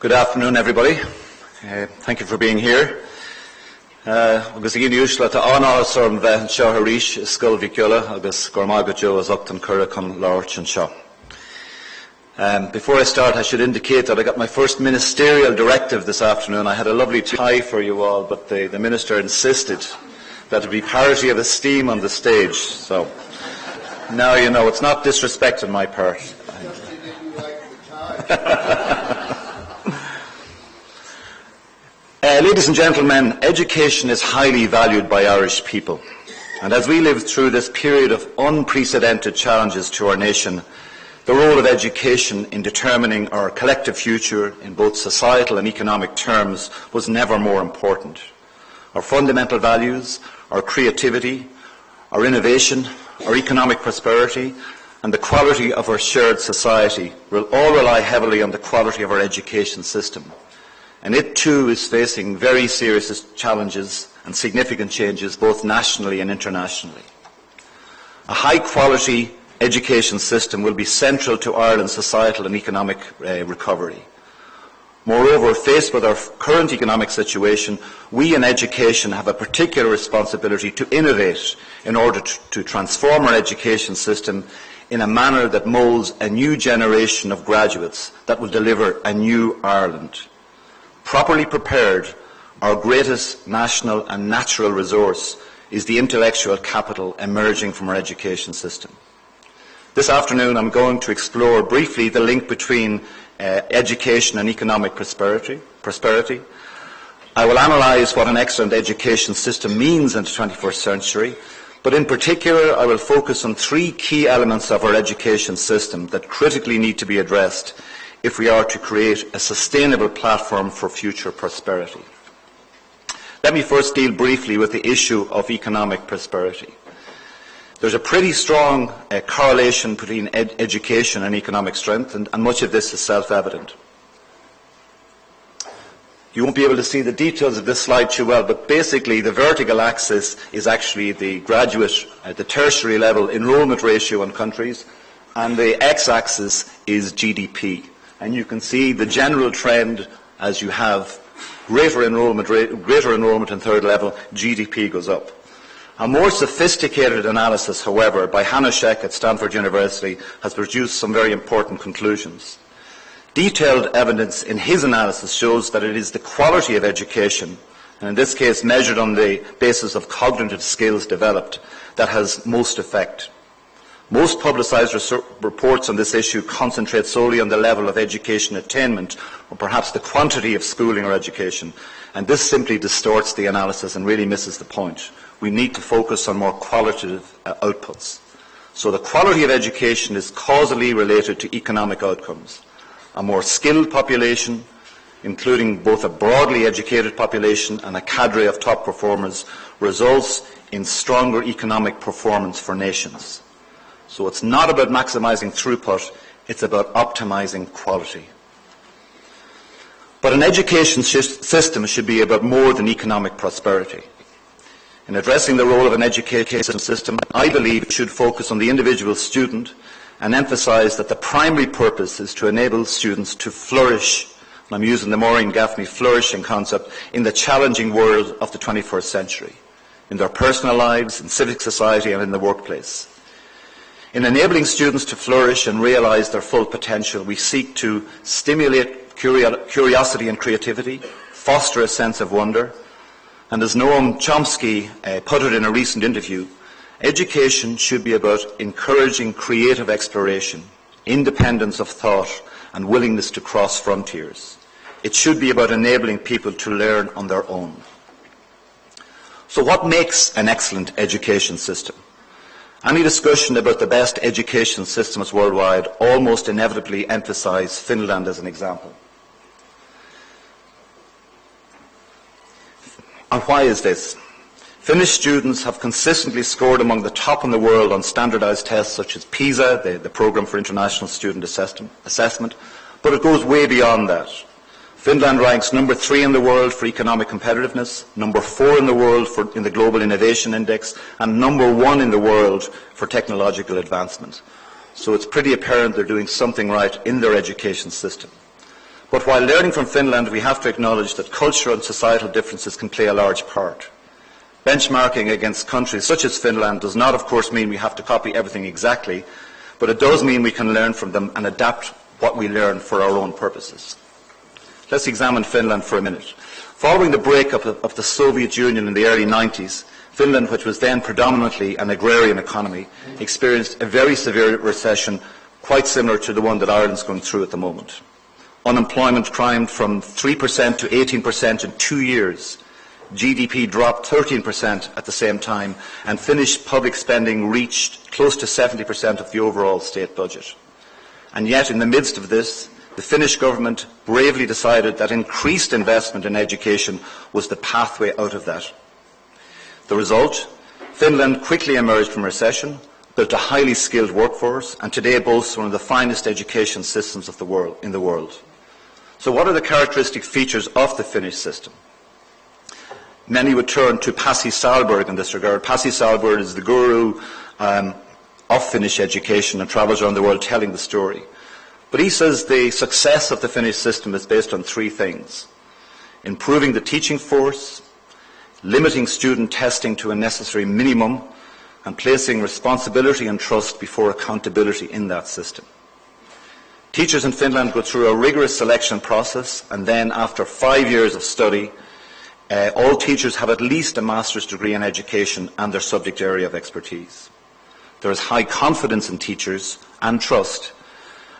Good afternoon, everybody. Thank you for being here. Agus ag usual to anna sorn bheith seo harish scoil vicula agus gormaga Joe as Upton Curra come Lorch and Shaw. Before I start, I should indicate that I got my first ministerial directive this afternoon. I had a lovely tie for you all, but the minister insisted that there be parity of esteem on the stage. So now you know it's not disrespect on my part. Ladies and gentlemen, education is highly valued by Irish people. And as we live through this period of unprecedented challenges to our nation, the role of education in determining our collective future in both societal and economic terms was never more important. Our fundamental values, our creativity, our innovation, our economic prosperity, and the quality of our shared society will all rely heavily on the quality of our education system. And it too is facing very serious challenges and significant changes both nationally and internationally. A high-quality education system will be central to Ireland's societal and economic recovery. Moreover, faced with our current economic situation, we in education have a particular responsibility to innovate in order to transform our education system in a manner that moulds a new generation of graduates that will deliver a new Ireland. Properly prepared, our greatest national and natural resource is the intellectual capital emerging from our education system. This afternoon I'm going to explore briefly the link between education and economic prosperity. I will analyse what an excellent education system means in the 21st century, but in particular I will focus on three key elements of our education system that critically need to be addressed if we are to create a sustainable platform for future prosperity. Let me first deal briefly with the issue of economic prosperity. There's a pretty strong correlation between education and economic strength, and much of this is self-evident. You won't be able to see the details of this slide too well, but basically the vertical axis is actually the graduate at the tertiary level enrolment ratio in countries, and the x-axis is GDP. And you can see the general trend as you have greater enrolment in third level, GDP goes up. A more sophisticated analysis, however, by Hanashek at Stanford University has produced some very important conclusions. Detailed evidence in his analysis shows that it is the quality of education, and in this case measured on the basis of cognitive skills developed, that has most effect. Most publicised reports on this issue concentrate solely on the level of education attainment, or perhaps the quantity of schooling or education, and this simply distorts the analysis and really misses the point. We need to focus on more qualitative outputs. So the quality of education is causally related to economic outcomes. A more skilled population, including both a broadly educated population and a cadre of top performers, results in stronger economic performance for nations. So it's not about maximising throughput, it's about optimising quality. But an education system should be about more than economic prosperity. In addressing the role of an education system, I believe it should focus on the individual student and emphasise that the primary purpose is to enable students to flourish, and I'm using the Maureen Gaffney flourishing concept, in the challenging world of the 21st century, in their personal lives, in civic society and in the workplace. In enabling students to flourish and realise their full potential, we seek to stimulate curiosity and creativity, foster a sense of wonder, and as Noam Chomsky put it in a recent interview, education should be about encouraging creative exploration, independence of thought, and willingness to cross frontiers. It should be about enabling people to learn on their own. So what makes an excellent education system? Any discussion about the best education systems worldwide almost inevitably emphasise Finland as an example. And why is this? Finnish students have consistently scored among the top in the world on standardised tests such as PISA, the Programme for International Student Assessment, but it goes way beyond that. Finland ranks number 3 in the world for economic competitiveness, number 4 in the world in the Global Innovation Index, and number 1 in the world for technological advancement. So it's pretty apparent they're doing something right in their education system. But while learning from Finland, we have to acknowledge that cultural and societal differences can play a large part. Benchmarking against countries such as Finland does not, of course, mean we have to copy everything exactly, but it does mean we can learn from them and adapt what we learn for our own purposes. Let's examine Finland for a minute. Following the breakup of the Soviet Union in the early 90s, Finland, which was then predominantly an agrarian economy, experienced a very severe recession, quite similar to the one that Ireland's going through at the moment. Unemployment climbed from 3% to 18% in 2 years. GDP dropped 13% at the same time, and Finnish public spending reached close to 70% of the overall state budget. And yet, in the midst of this, the Finnish government bravely decided that increased investment in education was the pathway out of that. The result? Finland quickly emerged from recession, built a highly skilled workforce, and today boasts one of the finest education systems of in the world. So what are the characteristic features of the Finnish system? Many would turn to Pasi Sahlberg in this regard. Pasi Sahlberg is the guru of Finnish education and travels around the world telling the story. But he says the success of the Finnish system is based on three things: improving the teaching force, limiting student testing to a necessary minimum, and placing responsibility and trust before accountability in that system. Teachers in Finland go through a rigorous selection process, and then after 5 years of study, all teachers have at least a master's degree in education and their subject area of expertise. There is high confidence in teachers and trust,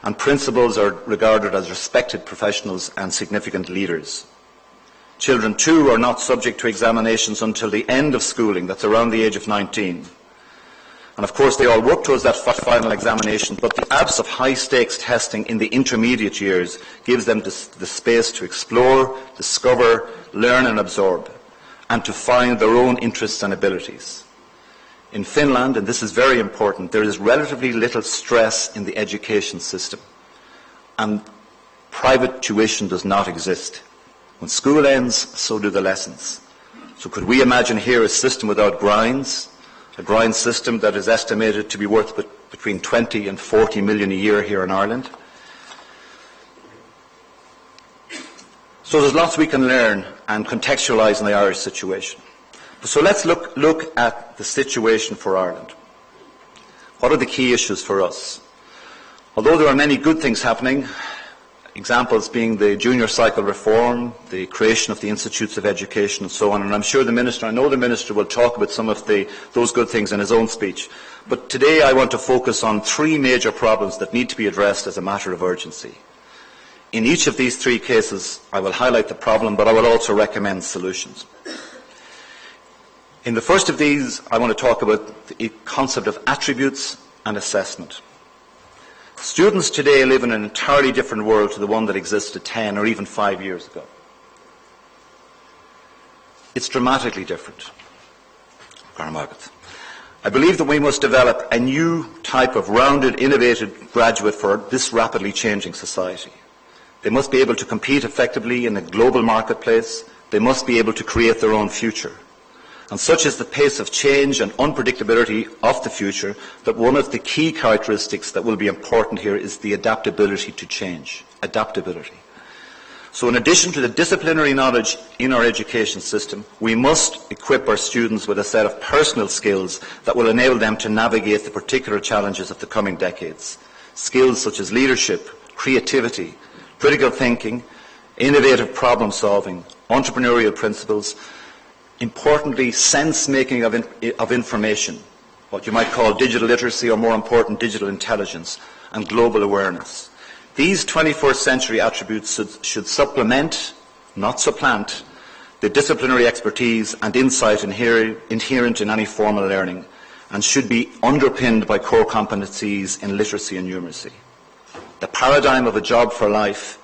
and principals are regarded as respected professionals and significant leaders. Children, too, are not subject to examinations until the end of schooling, that's around the age of 19. And of course, they all work towards that final examination, but the absence of high-stakes testing in the intermediate years gives them the space to explore, discover, learn and absorb, and to find their own interests and abilities. In Finland, and this is very important, there is relatively little stress in the education system, and private tuition does not exist. When school ends, so do the lessons. So could we imagine here a system without grinds? A grind system that is estimated to be worth between 20 and 40 million a year here in Ireland. So there's lots we can learn and contextualise in the Irish situation. So let's look at the situation for Ireland. What are the key issues for us? Although there are many good things happening, examples being the junior cycle reform, the creation of the institutes of education and so on, and I'm sure I know the Minister will talk about some of those good things in his own speech. But today I want to focus on three major problems that need to be addressed as a matter of urgency. In each of these three cases, I will highlight the problem, but I will also recommend solutions. In the first of these, I want to talk about the concept of attributes and assessment. Students today live in an entirely different world to the one that existed 10 or even 5 years ago. It's dramatically different. I believe that we must develop a new type of rounded, innovative graduate for this rapidly changing society. They must be able to compete effectively in a global marketplace. They must be able to create their own future. And such is the pace of change and unpredictability of the future that one of the key characteristics that will be important here is the adaptability to change. Adaptability. So in addition to the disciplinary knowledge in our education system, we must equip our students with a set of personal skills that will enable them to navigate the particular challenges of the coming decades. Skills such as leadership, creativity, critical thinking, innovative problem solving, entrepreneurial principles, importantly, sense-making of information, what you might call digital literacy, or more important, digital intelligence, and global awareness. These 21st century attributes should supplement, not supplant, the disciplinary expertise and insight inherent in any formal learning, and should be underpinned by core competencies in literacy and numeracy. The paradigm of a job for life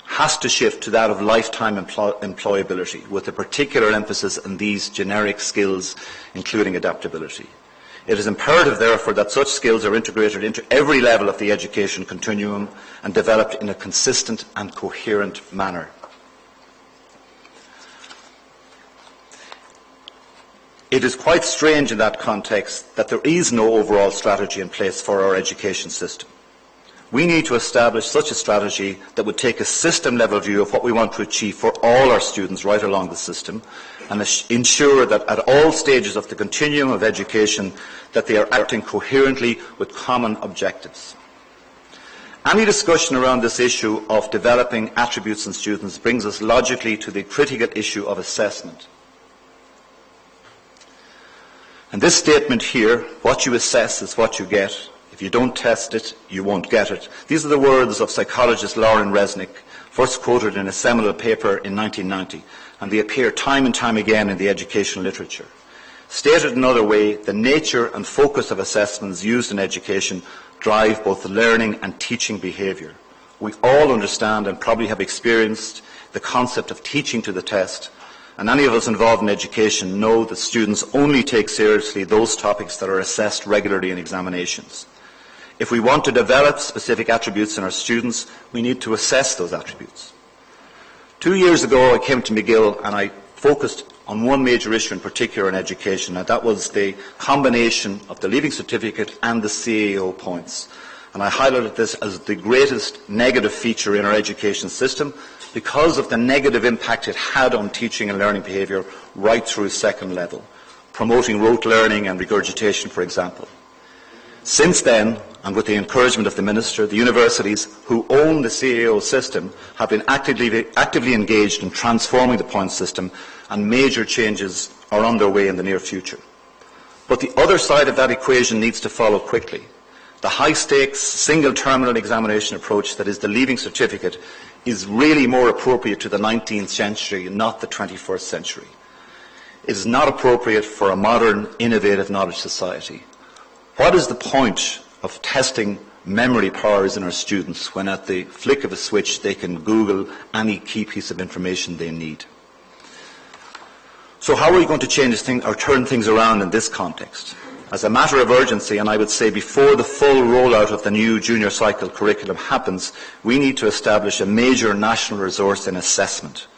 has to shift to that of lifetime employability, with a particular emphasis on these generic skills, including adaptability. It is imperative, therefore, that such skills are integrated into every level of the education continuum and developed in a consistent and coherent manner. It is quite strange in that context that there is no overall strategy in place for our education system. We need to establish such a strategy that would take a system-level view of what we want to achieve for all our students right along the system, and ensure that at all stages of the continuum of education that they are acting coherently with common objectives. Any discussion around this issue of developing attributes in students brings us logically to the critical issue of assessment. And this statement here, what you assess is what you get. If you don't test it, you won't get it. These are the words of psychologist Lauren Resnick, first quoted in a seminal paper in 1990, and they appear time and time again in the educational literature. Stated another way, the nature and focus of assessments used in education drive both the learning and teaching behaviour. We all understand and probably have experienced the concept of teaching to the test, and any of us involved in education know that students only take seriously those topics that are assessed regularly in examinations. If we want to develop specific attributes in our students, we need to assess those attributes. 2 years ago I came to McGill and I focused on one major issue in particular in education, and that was the combination of the Leaving Certificate and the CAO points. And I highlighted this as the greatest negative feature in our education system because of the negative impact it had on teaching and learning behaviour right through second level, promoting rote learning and regurgitation, for example. Since then, and with the encouragement of the Minister, the universities who own the CAO system have been actively engaged in transforming the point system, and major changes are on their way in the near future. But the other side of that equation needs to follow quickly. The high-stakes, single-terminal examination approach that is the Leaving Certificate is really more appropriate to the 19th century, not the 21st century. It is not appropriate for a modern, innovative knowledge society. What is the point of testing memory powers in our students when at the flick of a switch they can Google any key piece of information they need? So how are we going to change things or turn things around in this context? As a matter of urgency, and I would say before the full rollout of the new junior cycle curriculum happens, we need to establish a major national resource in assessment,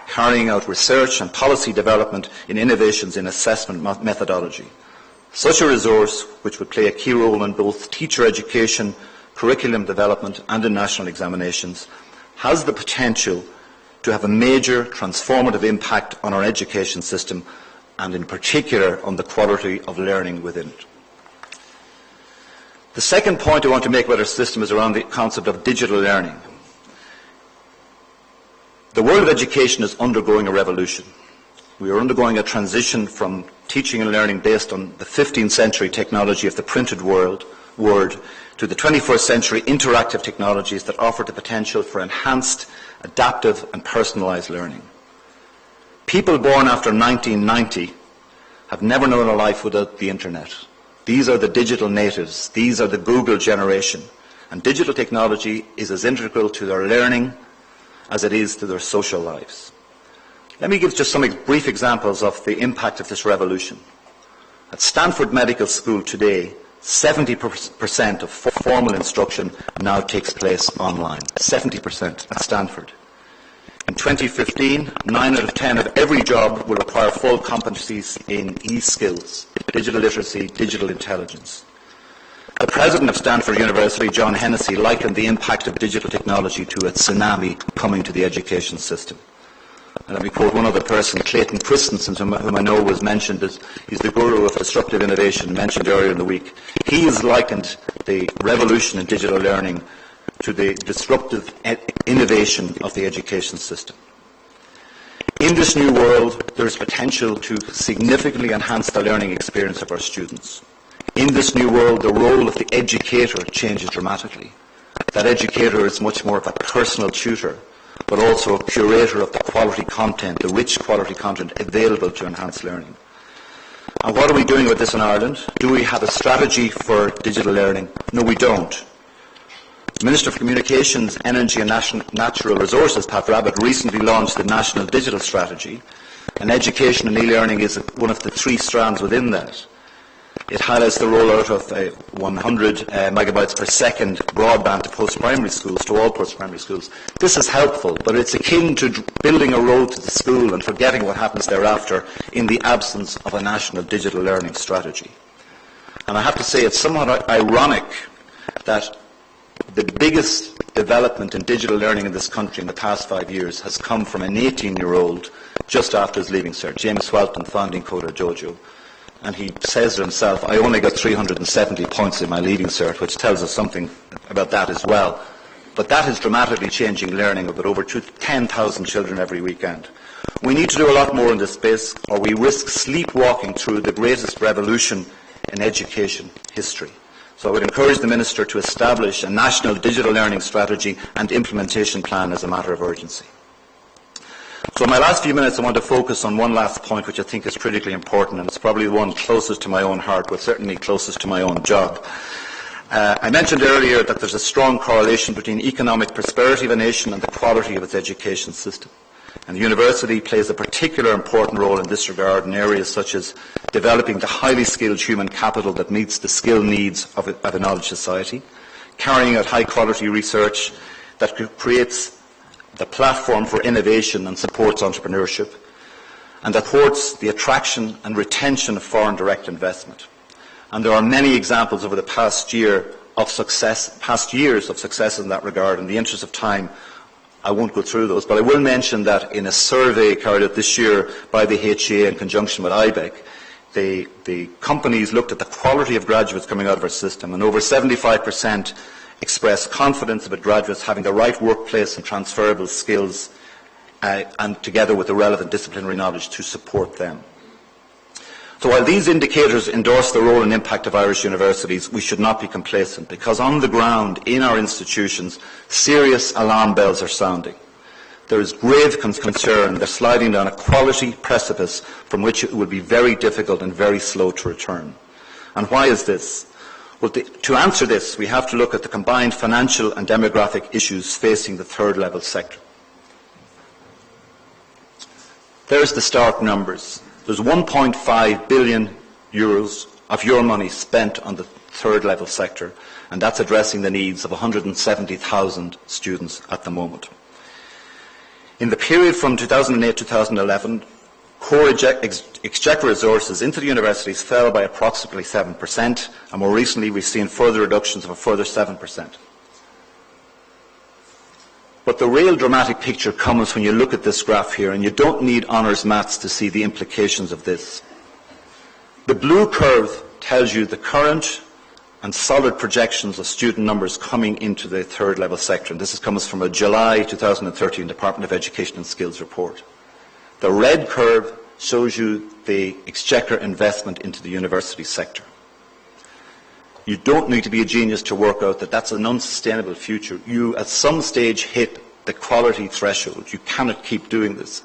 carrying out research and policy development in innovations in assessment methodology. Such a resource, which would play a key role in both teacher education, curriculum development and in national examinations, has the potential to have a major transformative impact on our education system and in particular on the quality of learning within it. The second point I want to make about our system is around the concept of digital learning. The world of education is undergoing a revolution. We are undergoing a transition from teaching and learning based on the 15th century technology of the printed word to the 21st century interactive technologies that offer the potential for enhanced, adaptive and personalised learning. People born after 1990 have never known a life without the internet. These are the digital natives. These are the Google generation. And digital technology is as integral to their learning as it is to their social lives. Let me give just some brief examples of the impact of this revolution. At Stanford Medical School today, 70% of formal instruction now takes place online. 70% at Stanford. In 2015, 9 out of 10 of every job will require full competencies in e-skills, digital literacy, digital intelligence. The president of Stanford University, John Hennessy, likened the impact of digital technology to a tsunami coming to the education system. And let me quote one other person, Clayton Christensen, whom I know was mentioned as he's the guru of disruptive innovation mentioned earlier in the week. He has likened the revolution in digital learning to the disruptive innovation of the education system. In this new world, there is potential to significantly enhance the learning experience of our students. In this new world, the role of the educator changes dramatically. That educator is much more of a personal tutor, but also a curator of the quality content, the rich quality content available to enhance learning. And what are we doing with this in Ireland? Do we have a strategy for digital learning? No, we don't. The Minister for Communications, Energy and Natural Resources, Pat Rabbitte, recently launched the National Digital Strategy, and education and e-learning is one of the three strands within that. It highlights the rollout of 100 megabytes per second broadband to post-primary schools, to all post-primary schools. This is helpful, but it's akin to building a road to the school and forgetting what happens thereafter in the absence of a national digital learning strategy. And I have to say it's somewhat ironic that the biggest development in digital learning in this country in the past 5 years has come from an 18-year-old just after his leaving cert, James Welton, founding coder Jojo. And he says to himself, I only got 370 points in my leaving cert, which tells us something about that as well. But that is dramatically changing learning of over 10,000 children every weekend. We need to do a lot more in this space, or we risk sleepwalking through the greatest revolution in education history. So I would encourage the Minister to establish a national digital learning strategy and implementation plan as a matter of urgency. So in my last few minutes I want to focus on one last point which I think is critically important, and it's probably the one closest to my own heart, but certainly closest to my own job. I mentioned earlier that there's a strong correlation between economic prosperity of a nation and the quality of its education system. And the university plays a particular important role in this regard in areas such as developing the highly skilled human capital that meets the skill needs of a knowledge society, carrying out high quality research that creates the platform for innovation and supports entrepreneurship, and that supports the attraction and retention of foreign direct investment. And there are many examples over the past years of success in that regard. In the interest of time, I won't go through those, but I will mention that in a survey carried out this year by the HA in conjunction with IBEC, the companies looked at the quality of graduates coming out of our system, and over 75% expressed confidence about graduates having the right workplace and transferable skills, and together with the relevant disciplinary knowledge to support them. So while these indicators endorse the role and impact of Irish universities, we should not be complacent, because on the ground in our institutions, serious alarm bells are sounding. There is grave concern they're sliding down a quality precipice from which it will be very difficult and very slow to return. And why is this? Well, to answer this, we have to look at the combined financial and demographic issues facing the third level sector. There's the stark numbers. There's 1.5 billion euros of your money spent on the third level sector, and that's addressing the needs of 170,000 students at the moment. In the period from 2008-2011, core exchequer resources into the universities fell by approximately 7%, and more recently we've seen further reductions of a further 7%. But the real dramatic picture comes when you look at this graph here, and you don't need honours maths to see the implications of this. The blue curve tells you the current and solid projections of student numbers coming into the third level sector, and this comes from a July 2013 Department of Education and Skills report. The red curve shows you the exchequer investment into the university sector. You don't need to be a genius to work out that that's an unsustainable future. You, at some stage, hit the quality threshold. You cannot keep doing this.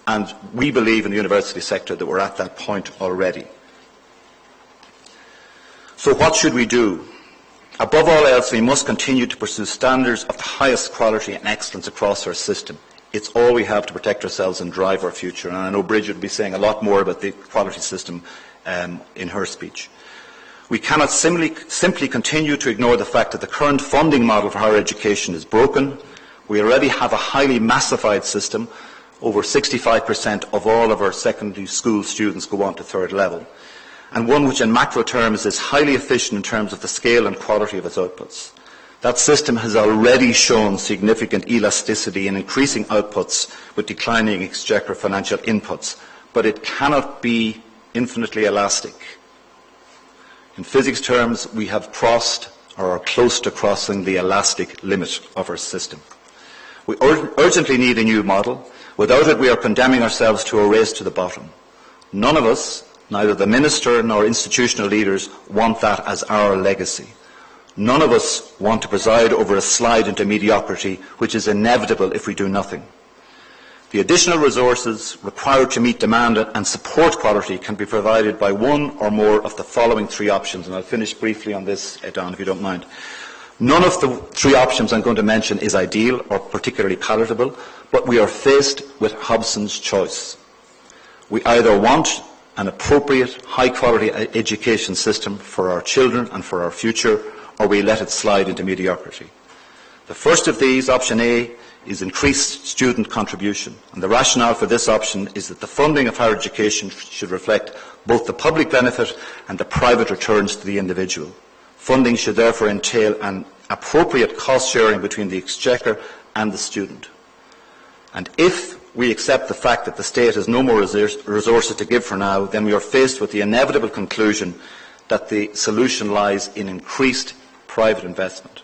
And we believe in the university sector that we're at that point already. So what should we do? Above all else, we must continue to pursue standards of the highest quality and excellence across our system. It's all we have to protect ourselves and drive our future. And I know Bridget will be saying a lot more about the quality system in her speech. We cannot simply continue to ignore the fact that the current funding model for higher education is broken. We already have a highly massified system. Over 65% of all of our secondary school students go on to third level, and one which in macro terms is highly efficient in terms of the scale and quality of its outputs. That system has already shown significant elasticity in increasing outputs with declining exchequer financial inputs, but it cannot be infinitely elastic. In physics terms, we have crossed or are close to crossing the elastic limit of our system. We urgently need a new model. Without it, we are condemning ourselves to a race to the bottom. None of us, neither the Minister nor institutional leaders, want that as our legacy. None of us want to preside over a slide into mediocrity, which is inevitable if we do nothing. The additional resources required to meet demand and support quality can be provided by one or more of the following three options, and I'll finish briefly on this, Don, if you don't mind. None of the three options I'm going to mention is ideal or particularly palatable, but we are faced with Hobson's choice. We either want an appropriate, high-quality education system for our children and for our future, or we let it slide into mediocrity. The first of these, option A, is increased student contribution. And the rationale for this option is that the funding of higher education should reflect both the public benefit and the private returns to the individual. Funding should therefore entail an appropriate cost sharing between the Exchequer and the student. And if we accept the fact that the state has no more resources to give for now, then we are faced with the inevitable conclusion that the solution lies in increased private investment.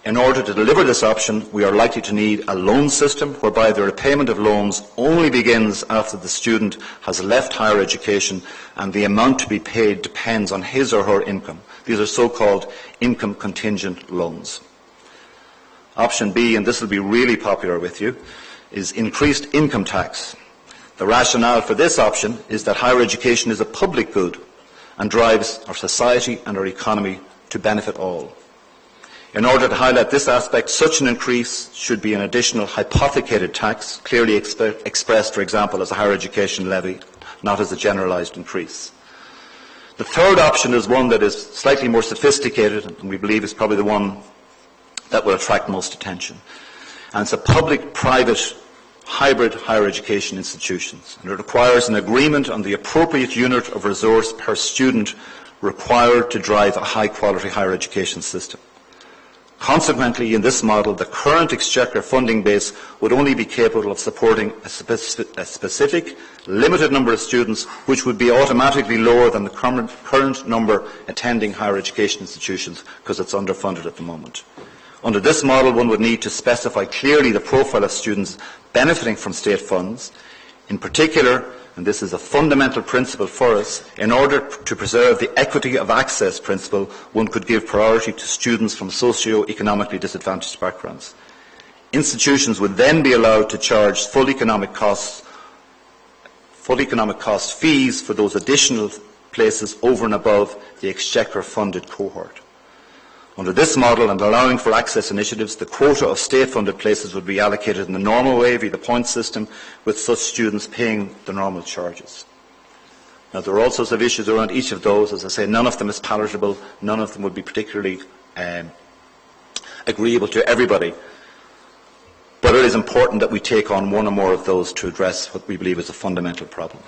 In order to deliver this option, we are likely to need a loan system whereby the repayment of loans only begins after the student has left higher education and the amount to be paid depends on his or her income. These are so-called income contingent loans. Option B, and this will be really popular with you, is increased income tax. The rationale for this option is that higher education is a public good and drives our society and our economy to benefit all. In order to highlight this aspect, such an increase should be an additional hypothecated tax, clearly expressed, for example, as a higher education levy, not as a generalised increase. The third option is one that is slightly more sophisticated, and we believe is probably the one that will attract most attention. And it's a public-private hybrid higher education institutions. And it requires an agreement on the appropriate unit of resource per student required to drive a high-quality higher education system. Consequently, in this model, the current Exchequer funding base would only be capable of supporting a specific, limited number of students, which would be automatically lower than the current number attending higher education institutions, because it's underfunded at the moment. Under this model, one would need to specify clearly the profile of students benefiting from state funds. In particular, and this is a fundamental principle for us, in order to preserve the equity of access principle, one could give priority to students from socio-economically disadvantaged backgrounds. Institutions would then be allowed to charge full economic cost fees for those additional places over and above the Exchequer-funded cohort. Under this model, and allowing for access initiatives, the quota of state-funded places would be allocated in the normal way via the point system, with such students paying the normal charges. Now, there are all sorts of issues around each of those. As I say, none of them is palatable. None of them would be particularly agreeable to everybody. But it is important that we take on one or more of those to address what we believe is a fundamental problem.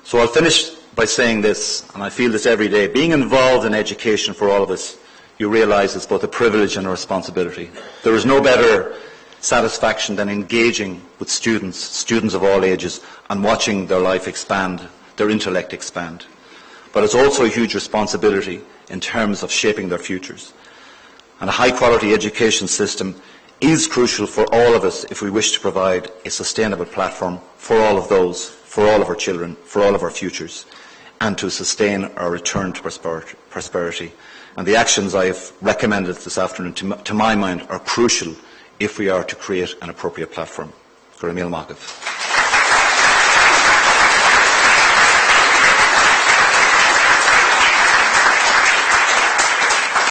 So I'll finish by saying this, and I feel this every day. Being involved in education for all of us, you realise it's both a privilege and a responsibility. There is no better satisfaction than engaging with students of all ages, and watching their life expand, their intellect expand. But it's also a huge responsibility in terms of shaping their futures. And a high-quality education system is crucial for all of us if we wish to provide a sustainable platform for all of those, for all of our children, for all of our futures, and to sustain our return to prosperity. And the actions I have recommended this afternoon, to my mind, are crucial if we are to create an appropriate platform. Go raibh míle maith.